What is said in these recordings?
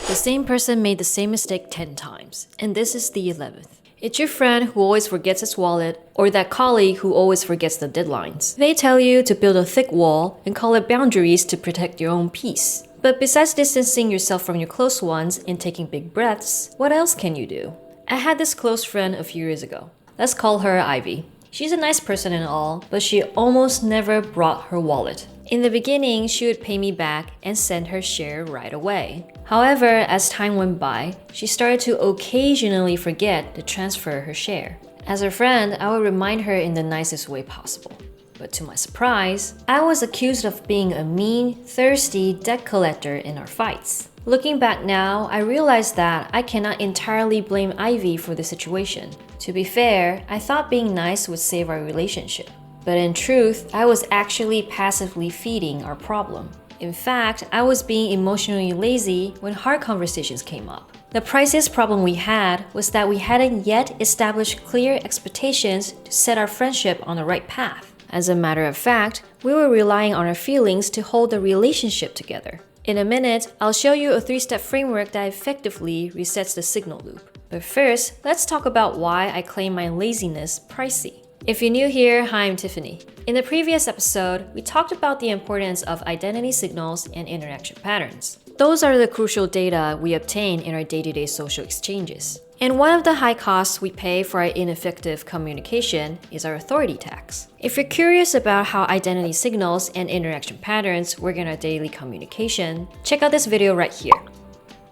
The same person made the same mistake 10 times, and this is the 11th. It's your friend who always forgets his wallet, or that colleague who always forgets the deadlines. They tell you to build a thick wall and call it boundaries to protect your own peace. But besides distancing yourself from your close ones and taking big breaths, what else can you do? I had this close friend a few years ago. Let's call her Ivy. She's a nice person and all, but she almost never brought her wallet. In the beginning, she would pay me back and send her share right away. However, as time went by, she started to occasionally forget to transfer her share. As her friend, I would remind her in the nicest way possible. But to my surprise, I was accused of being a mean, thirsty debt collector in our fights. Looking back now, I realized that I cannot entirely blame Ivy for the situation. To be fair, I thought being nice would save our relationship. But in truth, I was actually passively feeding our problem. In fact, I was being emotionally lazy when hard conversations came up. The priciest problem we had was that we hadn't yet established clear expectations to set our friendship on the right path. As a matter of fact, we were relying on our feelings to hold the relationship together. In a minute, I'll show you a 3-step framework that effectively resets the signal loop. But first, let's talk about why I claim my laziness pricey. If you're new here, hi, I'm Tiffany. In the previous episode, we talked about the importance of identity signals and interaction patterns. Those are the crucial data we obtain in our day-to-day social exchanges. And one of the high costs we pay for our ineffective communication is our authority tax. If you're curious about how identity signals and interaction patterns work in our daily communication, check out this video right here.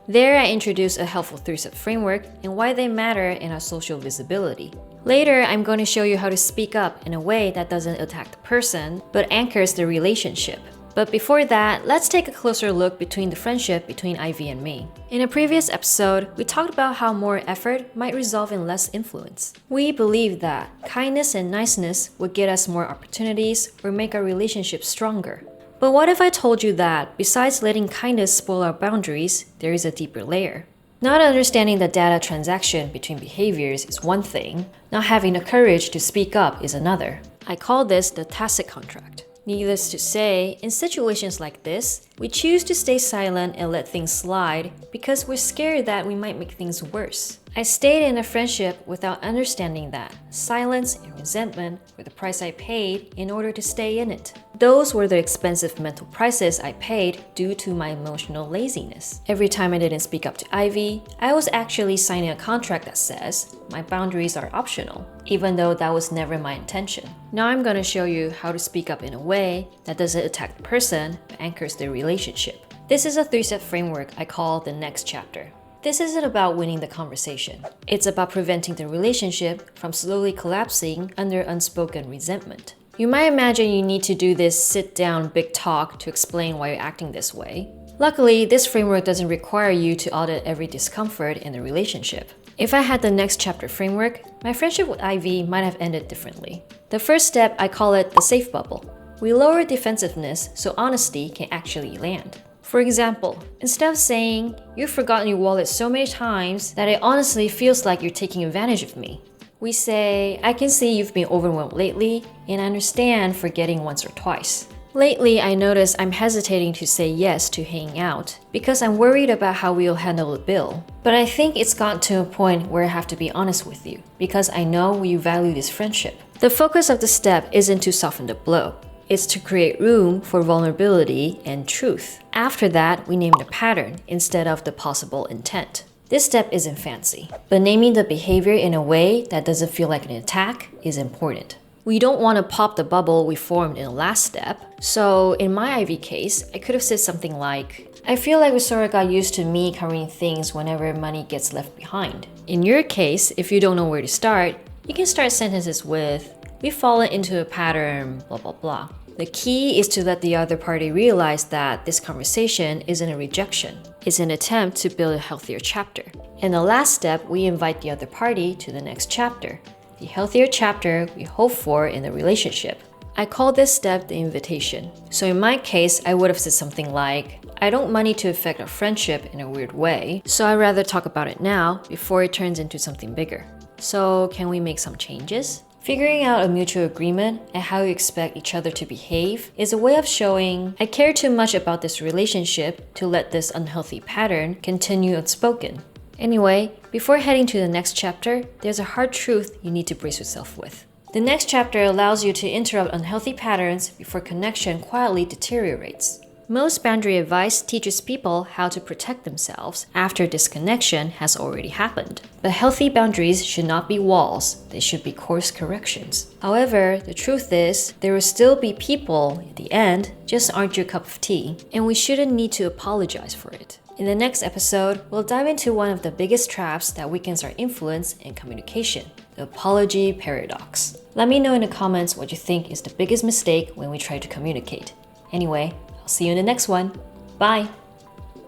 There, I introduce a helpful 3-step framework and why they matter in our social visibility. Later, I'm going to show you how to speak up in a way that doesn't attack the person, but anchors the relationship. But before that, let's take a closer look between the friendship between Ivy and me. In a previous episode, we talked about how more effort might result in less influence. We believe that kindness and niceness would get us more opportunities or make our relationship stronger. But what if I told you that, besides letting kindness spoil our boundaries, there is a deeper layer? Not understanding the data transaction between behaviors is one thing, not having the courage to speak up is another. I call this the tacit contract. Needless to say, in situations like this, we choose to stay silent and let things slide because we're scared that we might make things worse. I stayed in a friendship without understanding that silence and resentment were the price I paid in order to stay in it. Those were the expensive mental prices I paid due to my emotional laziness. Every time I didn't speak up to Ivy, I was actually signing a contract that says my boundaries are optional, even though that was never my intention. Now I'm going to show you how to speak up in a way that doesn't attack the person but anchors the relationship. This is a 3-step framework I call the next chapter. This isn't about winning the conversation. It's about preventing the relationship from slowly collapsing under unspoken resentment. You might imagine you need to do this sit-down big talk to explain why you're acting this way. Luckily, this framework doesn't require you to audit every discomfort in the relationship. If I had the next chapter framework, my friendship with Ivy might have ended differently. The first step, I call it the safe bubble. We lower defensiveness so honesty can actually land. For example, instead of saying, "You've forgotten your wallet so many times that it honestly feels like you're taking advantage of me," we say, "I can see you've been overwhelmed lately, and I understand forgetting once or twice. Lately, I notice I'm hesitating to say yes to hanging out because I'm worried about how we'll handle the bill. But I think it's gotten to a point where I have to be honest with you because I know you value this friendship." The focus of the step isn't to soften the blow. It's to create room for vulnerability and truth. After that, we name the pattern instead of the possible intent. This step isn't fancy, but naming the behavior in a way that doesn't feel like an attack is important. We don't want to pop the bubble we formed in the last step. So in my Ivy case, I could have said something like, "I feel like we sort of got used to me covering things whenever money gets left behind." In your case, if you don't know where to start, you can start sentences with, "We've fallen into a pattern, blah, blah, blah." The key is to let the other party realize that this conversation isn't a rejection. It's an attempt to build a healthier chapter. In the last step, we invite the other party to the next chapter, the healthier chapter we hope for in the relationship. I call this step the invitation. So in my case, I would have said something like, "I don't want money to affect our friendship in a weird way, so I'd rather talk about it now before it turns into something bigger. So can we make some changes? Figuring out a mutual agreement and how you expect each other to behave is a way of showing, I care too much about this relationship to let this unhealthy pattern continue unspoken. Anyway, before heading to the next chapter, there's a hard truth you need to brace yourself with. The next chapter allows you to interrupt unhealthy patterns before connection quietly deteriorates. Most boundary advice teaches people how to protect themselves after disconnection has already happened. But healthy boundaries should not be walls, they should be course corrections. However, the truth is, there will still be people, at the end, just aren't your cup of tea, and we shouldn't need to apologize for it. In the next episode, we'll dive into one of the biggest traps that weakens our influence and communication, the apology paradox. Let me know in the comments what you think is the biggest mistake when we try to communicate. Anyway, I'll see you in the next one. Bye!